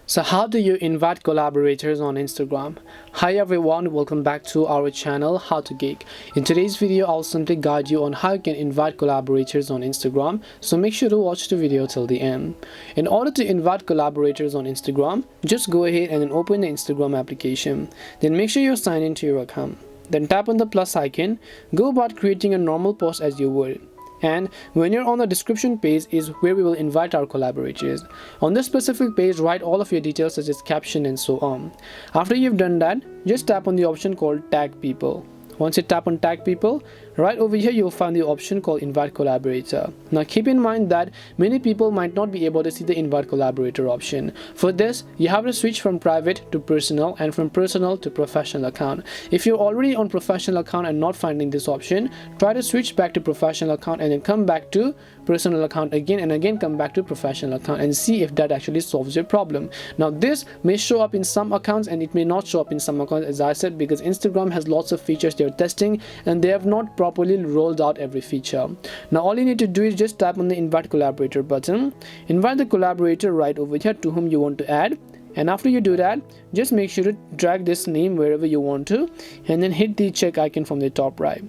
So how do you invite collaborators on Instagram? Hi everyone, welcome back to our channel How to Geek. In today's video, I'll simply guide you on how you can invite collaborators on Instagram, so make sure to watch the video till the end. In order to invite collaborators on Instagram, just go ahead and then open the Instagram application. Then make sure you're signed into your account. Then tap on the plus icon, go about creating a normal post as you would. And when you're on the description page is where we will invite our collaborators. On this specific page, write all of your details such as caption and so on. After you've done that, just tap on the option called tag people. Once you tap on tag people, right over here you'll find the option called invite collaborator. Now keep in mind that many people might not be able to see the invite collaborator option. For this, you have to switch from private to personal and from personal to professional account. If you're already on professional account and not finding this option, try to switch back to professional account and then come back to personal account again and again come back to professional account and see if that actually solves your problem. Now this may show up in some accounts and it may not show up in some accounts, as I said, because Instagram has lots of features they're testing and they have not properly rolled out every feature. Now all you need to do is just tap on the invite collaborator button, invite the collaborator right over here to whom you want to add, and after you do that, just make sure to drag this name wherever you want to and then hit the check icon from the top right.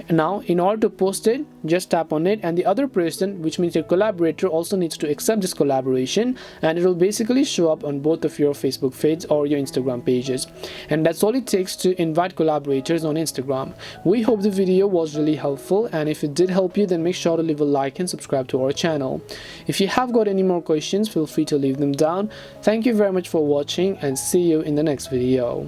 Now in order to post it, just tap on it, and the other person, which means your collaborator, also needs to accept this collaboration, and it will basically show up on both of your Facebook feeds or your Instagram pages. And that's all it takes to invite collaborators on Instagram. We hope the video was really helpful, and if it did help you, then make sure to leave a like and subscribe to our channel. If you have got any more questions, feel free to leave them down. Thank you very much for watching and see you in the next video.